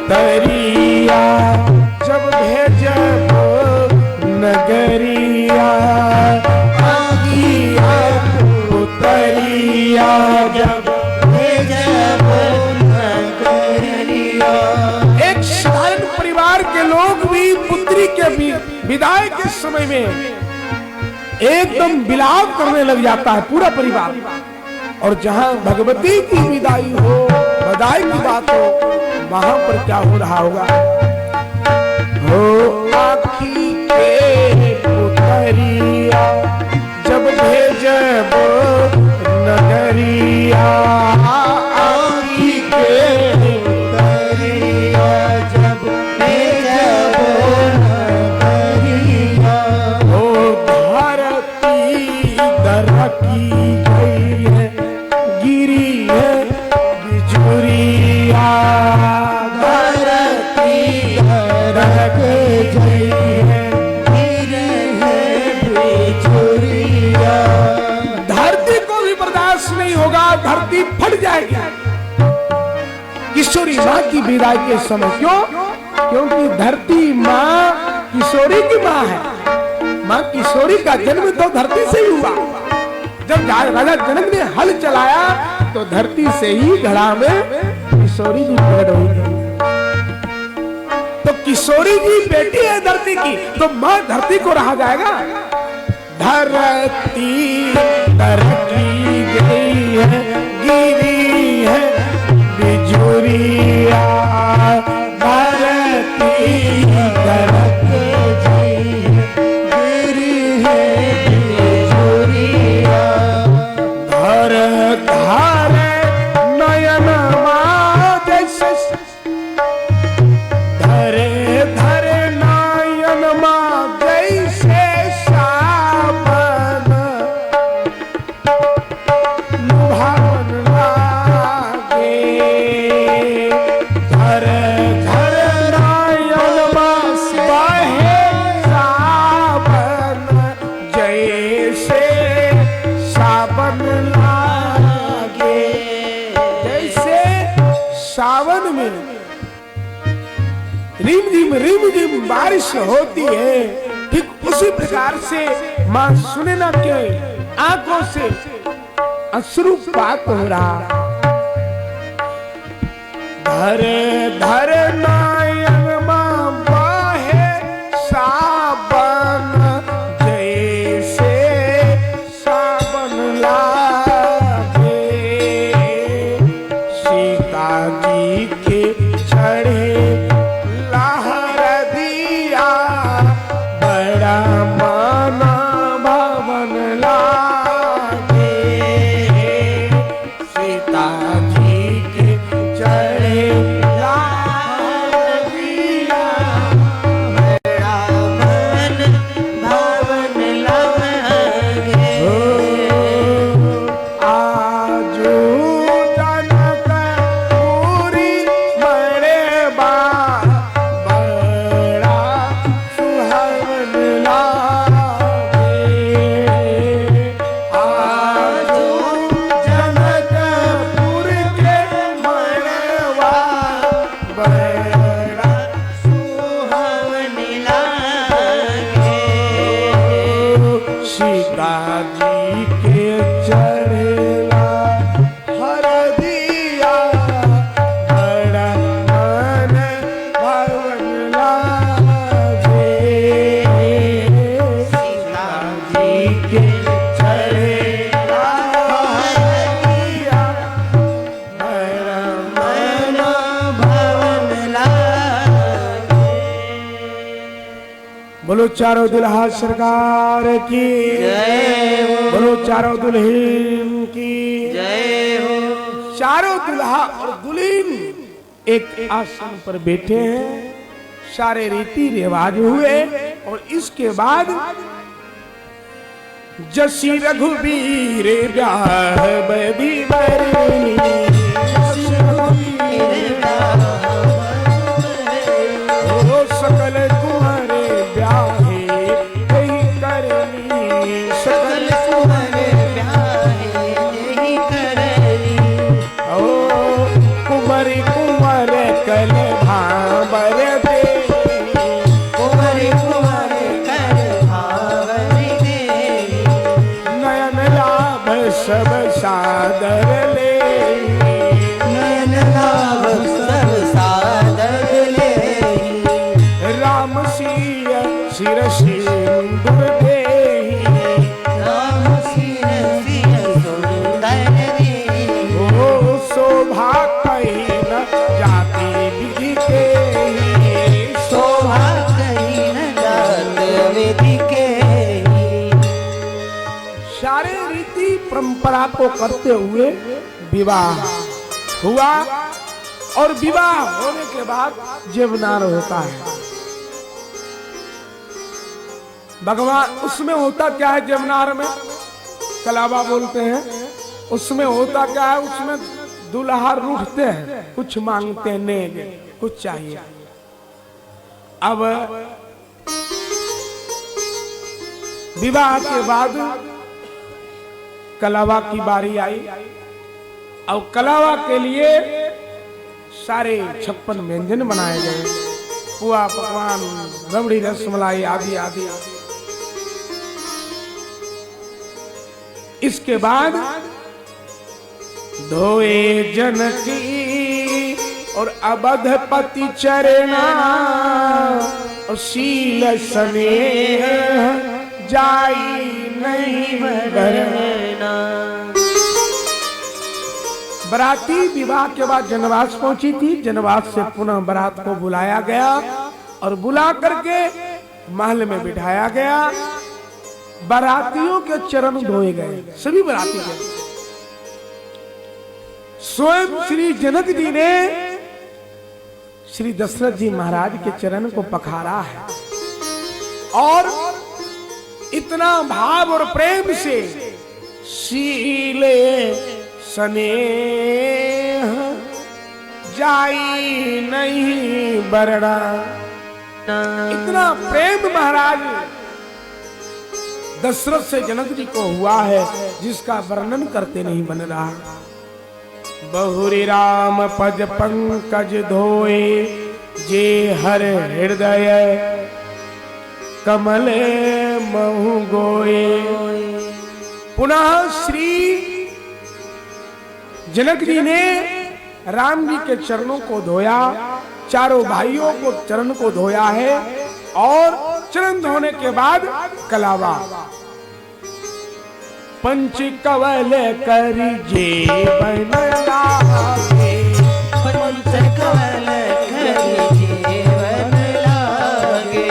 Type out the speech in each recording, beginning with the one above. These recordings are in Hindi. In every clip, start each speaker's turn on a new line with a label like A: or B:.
A: पुतरिया जब भेजब नगरिया, आखिया पुतरिया जब भेजब नगरिया। एक साधारण परिवार के लोग भी पुत्री के विदाई के समय में एकदम विलाप करने लग जाता है पूरा परिवार। और जहां भगवती की विदाई हो, बधाई की बात हो, वहां पर क्या हो रहा होगा? हो आखी के पुतरिया जब भेजब नगरिया, आखी के पुतरिया जब भेजब नगरिया। हो धरती दरकी गई है, गिरी है बिजुरिया, धरती दरक गई है, गिरी है बिजुरिया। धरती को भी बर्दाश्त नहीं होगा, धरती फट जाएगी किशोरी माँ की विदाई के समय। क्यों? क्योंकि धरती माँ किशोरी की माँ है। माँ किशोरी का जन्म तो धरती से ही हुआ। जब राजा जनक ने हल चलाया तो धरती से ही घड़ा में किशोरी जी प्रकट हुई। तो किशोरी जी बेटी है धरती की, तो माँ धरती को रहा जाएगा। धरती तरकी गई है, गिरी है बिजुरिया, धरती तरक गई है, गिरी है बिजुरिया। धर धार नयन माँ जैसे, धरे धरे नयन माँ जैसे सावन लुभावन लागे। धर धर नयन माँ बहे सावन जैसे सावन लागे। जैसे सावन में रिम झिम बारिश होती है, ठीक उसी प्रकार से मां सुने ना के आंखों से अश्रुपात हो रहा। धरे धरे नयन मां बहे सावन जैसे सावन लागे। सीता जी के चढ़े लहर दिया, बड़ा माना भवन लागे। सीता जी के चढ़े लहर दिया, बड़ा मन भवन लागे। आजू जनकपुरी मरे बा, बड़ा सुहावन लागे। आजू जनकपुर के मरवा, बड़ा सुहावन लागे। सीता जी के चढ़ेला हर दिया, बड़ा मन भवन लागे। सीता जी के चढ़ेला हर दिया, बड़ा मन भवन लागे। बोलो चारों दुल्हा सरकार की
B: जय हो।
A: बोलो चारों दुल्हन की
B: जय हो।
A: चारों दुल्हा और दुल्हन एक आसन पर बैठे हैं। सारे रीति रिवाज हुए और इसके बाद जसी रघुवीर ब्याह बदी बरनी, जसी रघुवीर ब्याह ओ सकल तुम्हारे ब्याहे कहीं करनी, सकल तुम्हारे ब्याहे कहीं करनी। ओ कुंवर कुंवर कल भान सब सादर ले,
B: नयन लाभ सब सादर ले,
A: राम सिय सिर सिंदूर देहि,
B: राम सिर सिर सुंदर दे,
A: ओ शोभा कहीं न जाति विधि के,
B: शोभा कहीं न जात विधि के।
A: सारे रीति परंपरा को करते हुए विवाह हुआ और विवाह होने के बाद जीवनार होता है। भगवान उसमें होता क्या है? जीवनार में कलावा बोलते हैं। उसमें होता क्या है? उसमें दुल्हा रूठते हैं, कुछ मांगते नहीं, कुछ चाहिए। अब विवाह के बाद कलावा की बारी आई। अब कलावा के लिए सारे 56 व्यंजन बनाए गए, पुआ पकवान, रबड़ी, रसमलाई आदि आदि। इसके बाद धोए जनकी और अवधपति चरना और शील स्नेह जाई नहीं बरना। बराती विवाह के बाद जनवास पहुंची थी। जनवास से पुनः बारात को बुलाया गया और बुला करके महल में बिठाया गया। बारातियों के चरण धोए गए, सभी बाराती के। स्वयं श्री जनक जी ने श्री दशरथ जी महाराज के चरण को पखारा है और इतना भाव और प्रेम से शीले स्नेह जाई नहीं बरड़ा, इतना प्रेम महाराज दशरथ से जनक जी को हुआ है जिसका वर्णन करते नहीं बन रहा। बहुरी राम पद पंकज धोए, जे हर हृदय कमल महु गोए। पुनः श्री जनक जी ने राम जी के चरणों को धोया, चारों भाइयों को चरण को धोया है और चरण धोने के बाद कलावा पंच कवल करी जेवन लागे,
B: पंच कवल करी जेवन लागे,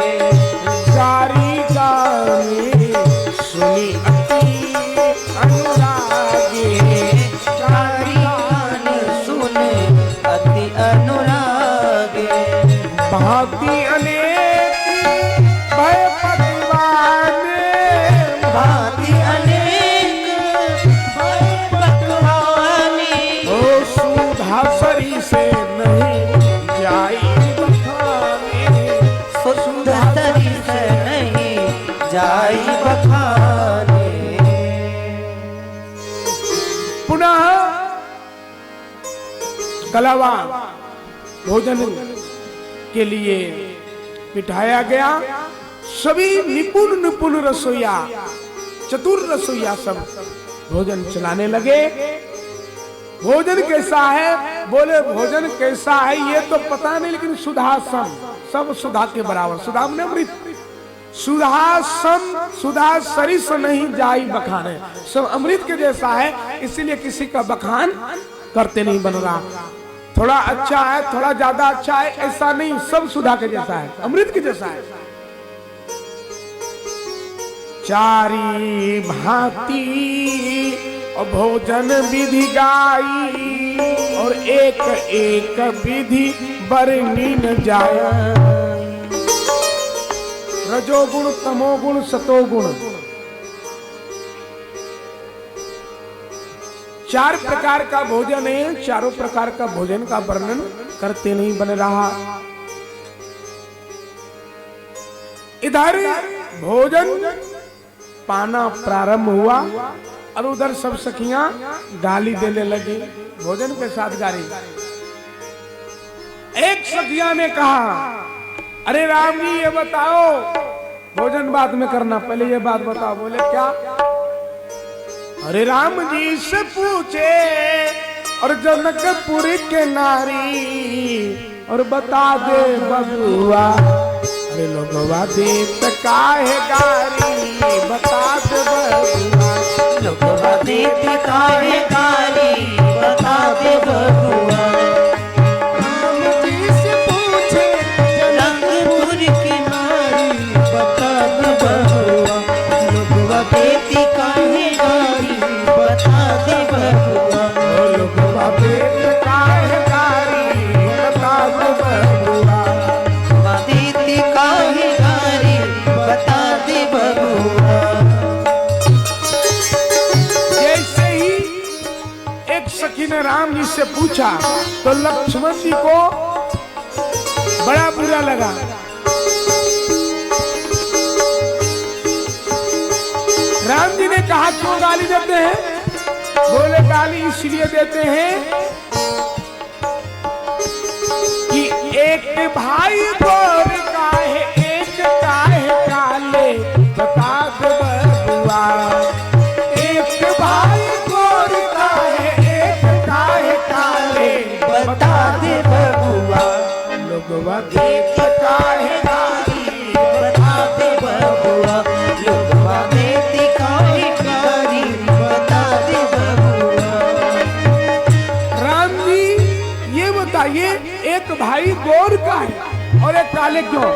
A: सारी गाने सुनी अति अनुरागे,
B: सारी गाने सुने अति अनुरागे।
A: भांति अनेक भय पकवाने,
B: भांति अनेक भय पकवाने,
A: ओ सुधा सरी से नहीं जाई बखाने,
B: सुंदरी से नहीं जाई बखाने।
A: पुनः कलावा भोजन के लिए बिठाया गया। सभी निपुण रसोईया, चतुर रसोईया सब भोजन चलाने लगे। भोजन कैसा है? बोले भोजन कैसा है ये तो पता नहीं, लेकिन सुधासम, सब सुधा के बराबर। सुधा में अमृत, सुधासम, सुधा सरिस नहीं जाई बखाने, सब अमृत के जैसा है, इसीलिए किसी का बखान करते नहीं बन रहा। थोड़ा अच्छा है, थोड़ा ज्यादा अच्छा है, ऐसा नहीं, सब सुधा के जैसा है, अमृत के जैसा है। चारी भांति और भोजन विधि गाई और एक एक विधि बरनी न जाया। रजोगुण, तमोगुण, सतोगुण, 4 प्रकार का भोजन है। चारों प्रकार का भोजन का वर्णन करते नहीं बन रहा। इधर भोजन पाना प्रारंभ हुआ और उधर सब सखियां गाली देने लगी, भोजन के साथ गाली। एक सखिया ने कहा, अरे राम जी ये बताओ, भोजन बाद में करना, पहले ये बात बताओ। बोले क्या? अरे राम जी से पूछे और जनकपुर के नारी और बता दे बबुआ, अरे लोगवा देत काहे गारी, बता दे बबुआ,
B: लोगवा देत काहे गारी, बता दे बबुआ। राम जी से पूछे जनकपुर की नारी, बता दे बबुआ, लोगवा देत काहे गारी, बता दे बबुआ।
A: लोगवा देत काहे गारी, बता दे बबुआ,
B: देत काहे गारी, बता दे बबुआ।
A: जैसे ही एक सखी ने राम जी से पूछा तो लक्ष्मण जी को बड़ा बुरा लगा। राम जी ने कहा क्यों गाली देते हैं? बोले गाली इसलिए देते हैं कि एक भाई गोर का है, एक का है काले, बता दे बबुआ, एक भाई गोर का है, एक का है काले,
B: बता दे बबुआ।
A: लोगवा देत काहे गारी,
B: बता दे बबुआ, लोगवा देत काहे गारी, बता दे बबुआ।
A: राम जी ये बताइए एक भाई गोर का है और एक काले क्यों?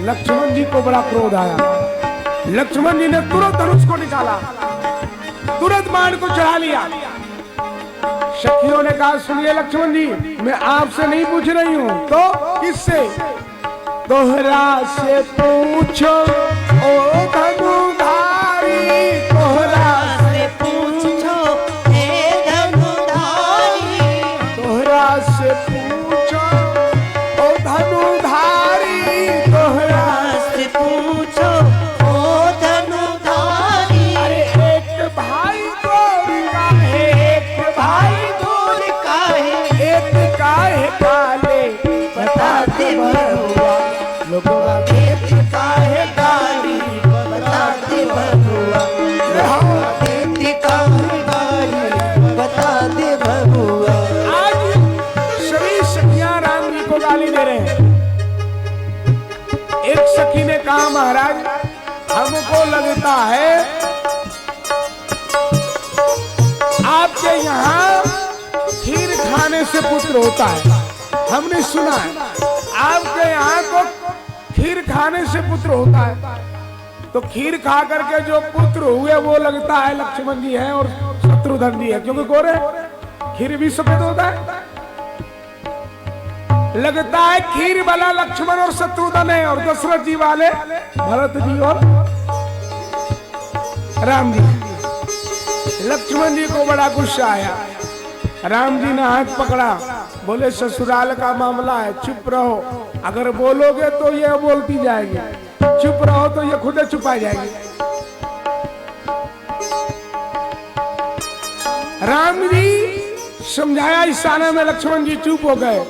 A: लक्ष्मण जी को बड़ा क्रोध आया। लक्ष्मण जी ने तुरंत धनुष को निकाला, तुरंत बाण को चढ़ा लिया। सखियों ने कहा सुनिए लक्ष्मण जी, मैं आपसे नहीं पूछ रही हूँ तो किससे? तोहरा से पूछो ओ धनुधारी, तोहरा
B: से पूछो हे धनुधारी,
A: तोहरा से पूछो ओ धनुधारी, तोहरा
B: से पूछो ओ धनुधारी।
A: अरे एक भाई गोर का है, एक भाई
B: दूर काहे,
A: एक का है काले,
B: बता दे बबुआ,
A: लोगवा
B: देत काहे गारी, बता दे बबुआ, लोगवा देत काहे गारी, बता दे बबुआ।
A: आज सभी सखियां राम जी को गाली दे रहे हैं। एक सखी ने कहा महाराज हमको लगता है आपके यहाँ खीर खाने से पुत्र होता है, हमने सुना है आपके यहाँ तो खीर खाने से पुत्र होता है। तो खीर खा करके जो पुत्र हुए वो लगता है लक्ष्मण जी हैं और शत्रुघ्न जी है, क्योंकि गोरे खीर भी सफेद होता है। लगता है खीर वाला लक्ष्मण और शत्रुघ्न है और दशरथ जी वाले भरत जी और राम जी। लक्ष्मण जी को बड़ा गुस्सा आया। राम जी ने हाथ पकड़ा, बोले ससुराल का मामला है, चुप रहो, अगर बोलोगे तो ये बोलती जाएगी, चुप रहो तो ये खुद चुपा जाएगी। राम जी समझाया इशारे में, लक्ष्मण जी चुप हो गए।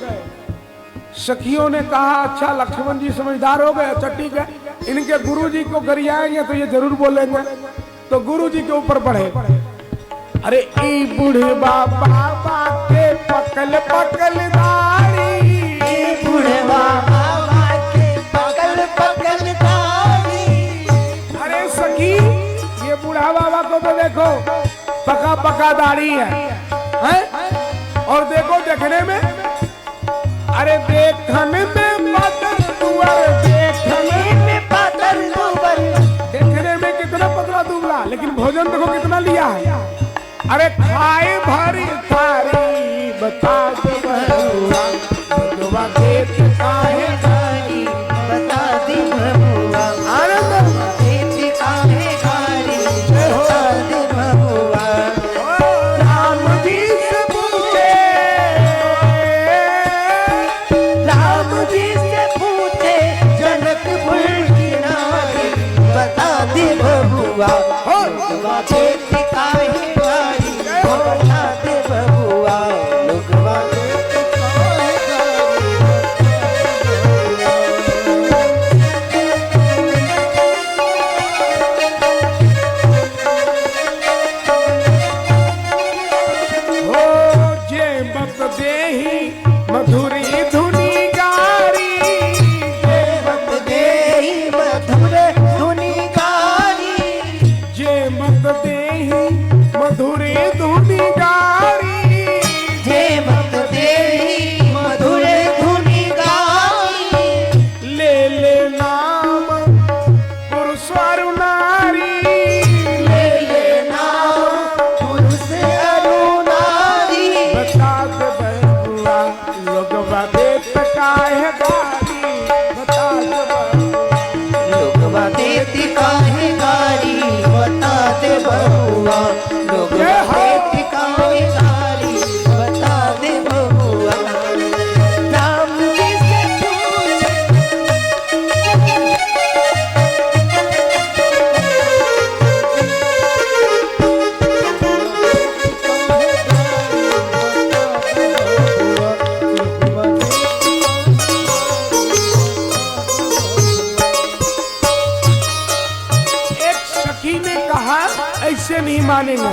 A: सखियों ने कहा अच्छा लक्ष्मण जी समझदार हो गए, अच्छा ठीक है, इनके गुरु जी को गरियाएंगे तो ये जरूर बोलेंगे। तो गुरु जी के ऊपर बढ़े, अरे ई बूढ़े बाबा के पकल पकल दाढ़ी,
B: ए बुढ़वा बाबा के पकल पकल दाढ़ी।
A: अरे सखी ये बूढ़ा बाबा को तो देखो पका पका दाढ़ी है? और देखो देखने में, अरे देखने में पातर दुबर, देखने में
B: पातर दुबर,
A: देखने में कितना पतला दुबला, लेकिन भोजन देखो कितना लिया है। अरे खाए भरी थारी, बता दे बबुआ, लोगवा देत काहे
B: गारी, बता दे बबुआ,
A: अरे
B: देत काहे गारी, बता दे बबुआ।
A: राम जी से पूछे,
B: राम जी से पूछे जनकपुर की नारी, बता दे बबुआ, लोगवा देत काहे गारी, बता दे बबुआ, लोगवा देत काहे गारी।
A: नहीं मानेंगे।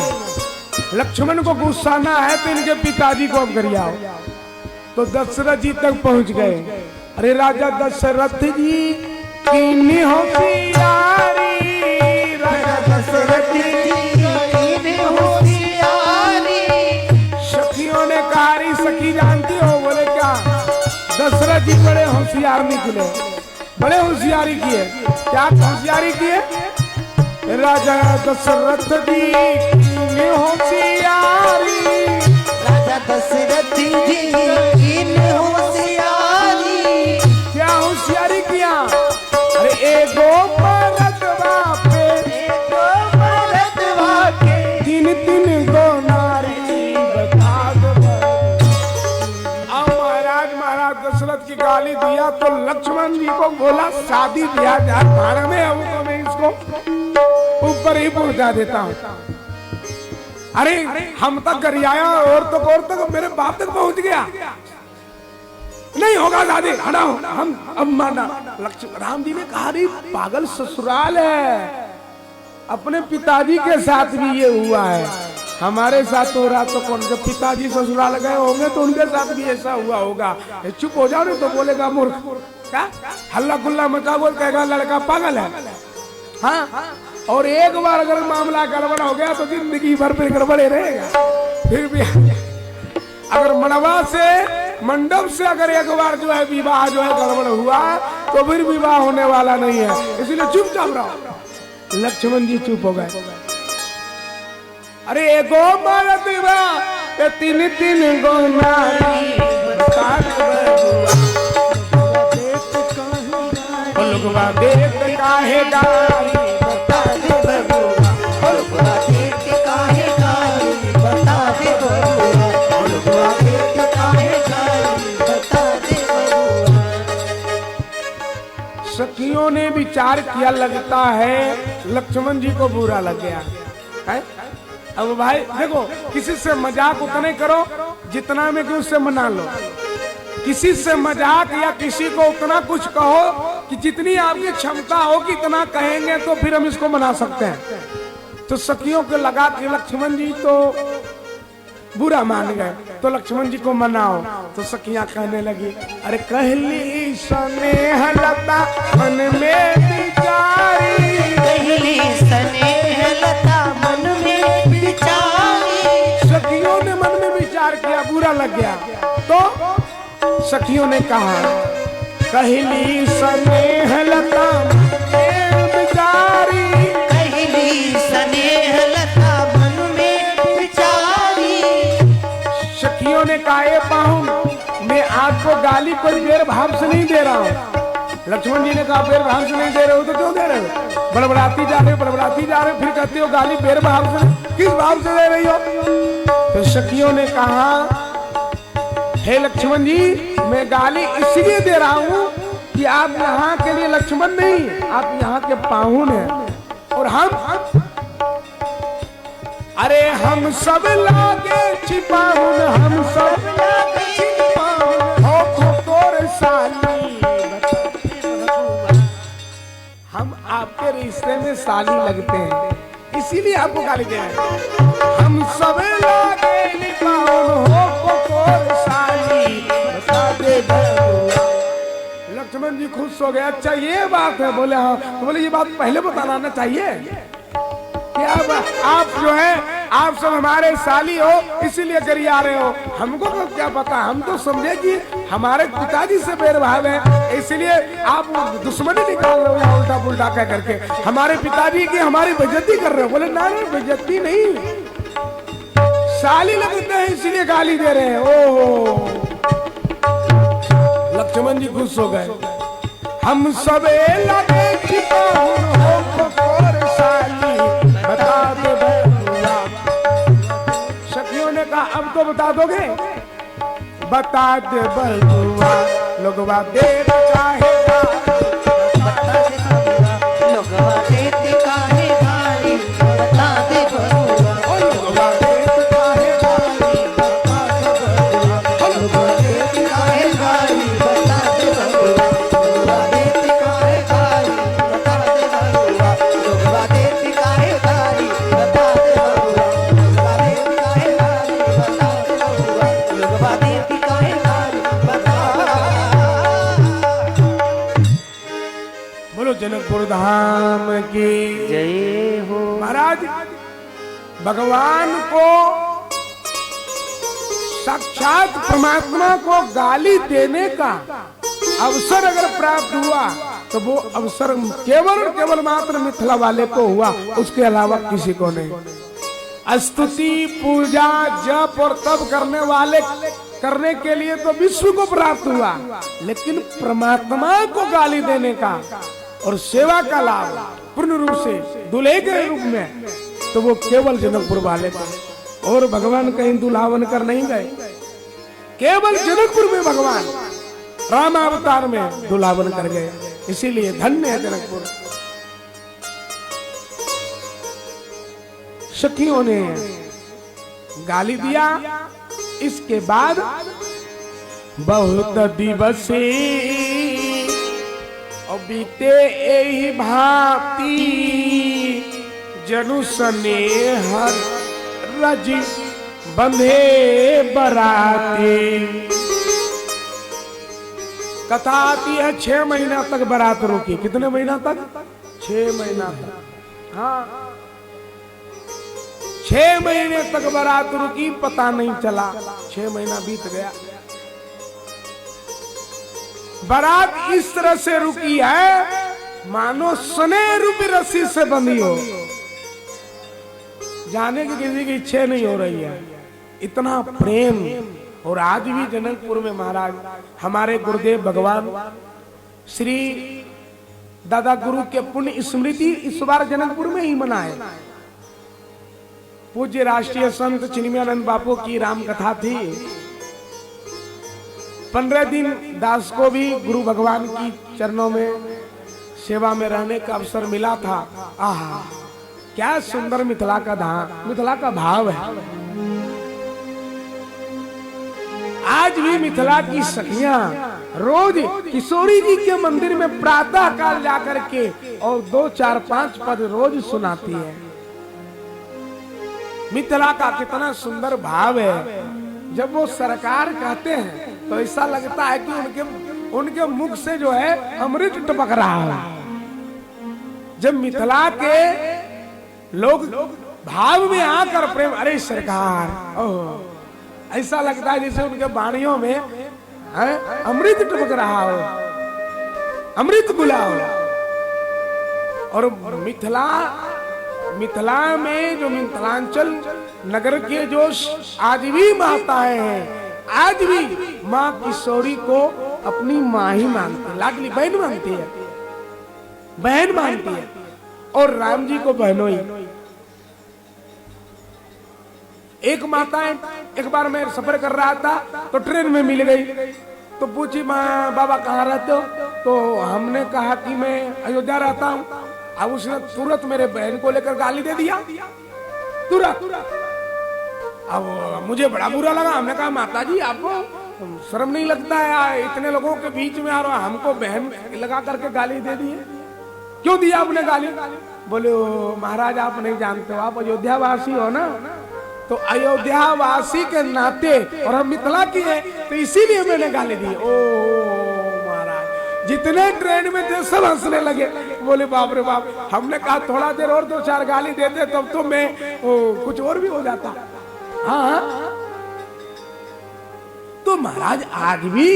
A: लक्ष्मण को गुस्सा ना है तो इनके पिताजी को अब गरियाओ। तो दशरथ जी तक पहुंच गए। अरे राजा दशरथ जी की होशियारी, राजा दशरथ जी की होशियारी। सखियों ने कहा सखी जानती हो? बोले क्या? दशरथ जी बड़े होशियार निकले, बड़े होशियारी किए। क्या होशियारी किए? राजा दशरथ जी की होशियारी,
B: राजा दशरथ जी की होशियारी।
A: क्या होशियारी किया? अरे एगो मरदवा पे,
B: एगो मरदवा के
A: तीन तीन गो नारी बता दो। महाराज दशरथ की गाली दिया तो लक्ष्मण जी को बोला शादी ब्याह जा भाड़ में, अब तो मैं इसको ऊपर ही पहुंचा देता हूँ। अरे हम तक गरियाया और तक मेरे बाप तक पहुंच गया। नहीं होगा दादी, हटाओ, हम अब माना। राम जी ने कहा अरे पागल ससुराल है, अपने पिताजी के साथ भी ये हुआ है, हमारे साथ हो रहा तो कौन? जब पिताजी ससुराल गए होंगे तो उनके साथ भी ऐसा हुआ होगा। चुप हो जाओ नहीं तो बोलेगा मूर्ख, क्या हल्ला गुल्ला मचा, बोल कहेगा लड़का पागल है। हाँ, और एक बार अगर मामला गड़बड़ हो गया तो जिंदगी भर फिर गड़बड़े रहेगा। फिर भी अगर मंडप से अगर एक बार जो है विवाह जो है गड़बड़ हुआ तो फिर विवाह होने वाला नहीं है, इसलिए चुपचाप रहो। लक्ष्मण जी चुप हो गए। अरे एगो मरदवा पे तीन तीन गो नारी, लोगवा देत काहे गारी, बता दे बबुआ।
B: लोगवा देत काहे गारी, बता दे बबुआ। लोगवा देत काहे गारी, बता दे बबुआ।
A: सखियों ने विचार किया, लगता है लक्ष्मण जी को बुरा लग गया है। अब भाई देखो, किसी से मजाक उतने करो जितना में कि उससे मना लो। किसी से मजाक या किसी को उतना कुछ कहो कि जितनी आपकी क्षमता हो कि इतना कहेंगे तो फिर हम इसको मना सकते हैं। तो सखियों को लगा कि लक्ष्मण जी तो बुरा मान गए, तो लक्ष्मण जी को मनाओ। तो सखियां कहने लगी अरे कहली स्नेह लता मन में विचारी,
B: कहली स्नेह लता मन में विचारी।
A: सखियों ने मन में विचार किया, बुरा लग गया। तो सखियों ने कहा कहली स्नेह लता मन में विचारी,
B: कहली स्नेह लता मन में विचारी।
A: सखियों ने कहा ए पाहुन मैं आपको गाली कोई बेर भाव से नहीं दे रहा हूँ। लक्ष्मण जी ने कहा बेर भाव से नहीं दे रहे हो तो क्यों दे रहे हो? बड़बड़ाती जा रहे हो, बड़बड़ाती जा रहे हो, फिर कहते हो गाली बेर भाव से, किस भाव से दे रही हो? तो सखियों ने कहा हे लक्ष्मण जी मैं गाली इसलिए दे रहा हूँ कि आप यहाँ के लिए लक्ष्मण नहीं, आप यहाँ के पाहुन हैं। और हम अरे हम सब लागे छिपाहुन, हम सब लागे छिपाहुन, हो खोकोर साली, हम आपके रिश्ते में साली लगते हैं, इसीलिए आपको गाली दे रहे हैं। हम सब लागे छिपाहुन, हो खोकोर साली, बता दे बबुआ। लक्ष्मण जी खुश हो गए, अच्छा ये बात है? बोले हाँ। तो बोले ये बात पहले बताना चाहिए क्या? आप जो है आप सब हमारे साली हो इसीलिए गरिया रहे हो, हमको तो क्या पता, हम तो समझे कि हमारे पिताजी से बैरभाव है इसलिए आप दुश्मनी निकाल रहे हो या उल्टा पुल्टा कह करके हमारे पिताजी की हमारी बेइज्जती कर रहे हो। बोले ना बेइज्जती नहीं, साली लगते हैं इसलिए गाली दे रहे हैं। ओहो, लक्ष्मण जी खुश हो गए। हम सबे लगे छिपाहुन, हो खोकोर साली, बता दे बबुआ। सखियों ने कहा अब तो बता दोगे? बता दे बबुआ, लोगवा देत काहे गाली,
B: बता दे बबुआ। लोगवा देत काहे गाली, बता दे बबुआ।
A: लोगवा देत काहे गाली,
B: बता दे बबुआ। लोगवा देत काहे गाली, बता दे बबुआ। लोगवा देत काहे गाली, बता दे बबुआ। लोगवा देत काहे गाली, बता दे बबुआ।
A: जनकपुर धाम की
B: जय हो।
A: महाराज भगवान को साक्षात परमात्मा को गाली देने का अवसर अगर प्राप्त हुआ तो वो अवसर केवल और केवल मात्र मिथिला वाले को हुआ, उसके अलावा किसी को नहीं। स्तुति पूजा जप और तप करने के लिए तो विश्व को प्राप्त हुआ, लेकिन परमात्मा को गाली देने का और सेवा का लाभ पूर्ण रूप से दूल्हे के रूप में तो वो केवल जनकपुर वाले को। और भगवान कहीं दूल्हा बनकर नहीं गए, केवल जनकपुर में भगवान राम अवतार में दूल्हा बनकर गए। इसीलिए धन्य है जनकपुर। सखियों ने गाली दिया। इसके बाद बहुत दिवसे और बीते यही भांति जनु स्नेह रज बंधे बराती। कथा आती है 6 महीना तक बारात रुकी। कितने महीना तक? 6 महीना तक। हाँ 6 महीने तक बारात रुकी, पता नहीं चला। 6 महीना बीत गया। बारात इस तरह से रुकी है मानो सने रूपी रस्सी से बंधी हो। जाने की किसी की इच्छा नहीं हो रही है, इतना प्रेम। और आज भी जनकपुर में महाराज हमारे गुरुदेव भगवान श्री दादा गुरु के पुण्य स्मृति इस बार जनकपुर में ही मनाए। पूज्य राष्ट्रीय संत चिन्मयानंद बापू की राम कथा थी। 15 दिन दास को भी गुरु भगवान की चरणों में सेवा में रहने का अवसर मिला था। आहा क्या सुंदर मिथिला का धाम, मिथिला का भाव है। आज भी मिथिला की सखियां रोज किशोरी जी के मंदिर में प्रातः काल जाकर के और 2, 4, 5 पद रोज सुनाती है। मिथिला का कितना सुंदर भाव है। जब वो सरकार कहते हैं तो ऐसा लगता है कि उनके मुख से जो है अमृत टपक रहा है। जब मिथिला के लोग भाव में आकर प्रेम, अरे सरकार, ओह ऐसा लगता है जैसे उनके वाणियों में अमृत टपक रहा हो, अमृत गुला हो। और मिथिला में जो मिथिलांचल नगर के जो आज भी माताएं हैं, आज भी माँ किशोरी को अपनी माँ ही मानती है, लाडली बहन मानती है, बहन मानती है। और राम जी को बहनोई। एक माता है, एक बार मैं सफर कर रहा था तो ट्रेन में मिल गई, तो पूछी माँ बाबा कहाँ रहते हो? तो हमने कहा कि मैं अयोध्या रहता हूँ। अब उसने तुरंत मेरे बहन को लेकर गाली दे दिया, तुरंत। अब मुझे बड़ा बुरा लगा। हमने कहा माता जी आपको शर्म नहीं लगता है? इतने लोगों के बीच में और हमको बहन लगा करके गाली दे दी है, क्यों दिया आपने गाली? बोले महाराज आप नहीं जानते हो, आप अयोध्या वासी हो ना, तो अयोध्या वासी के नाते और हम मिथिला की है तो इसीलिए मैंने गाली दी। ओ महाराज, जितने ट्रेन में थे सब हंसने लगे। बोले बाप रे बाप, हमने कहा थोड़ा देर और 2-4 गाली देते तब तो मैं कुछ और भी हो जाता। हाँ तो महाराज आज भी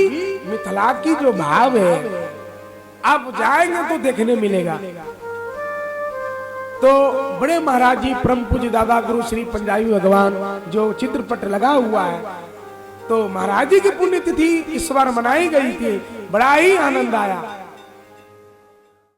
A: मिथिला की जो भाव है आप जाएंगे तो देखने मिलेगा। तो बड़े महाराज जी परम पूज्य दादा गुरु श्री पंजाबी भगवान जो चित्रपट लगा हुआ है, तो महाराज जी की पुण्यतिथि इस बार मनाई गई थी। बड़ा ही आनंद आया।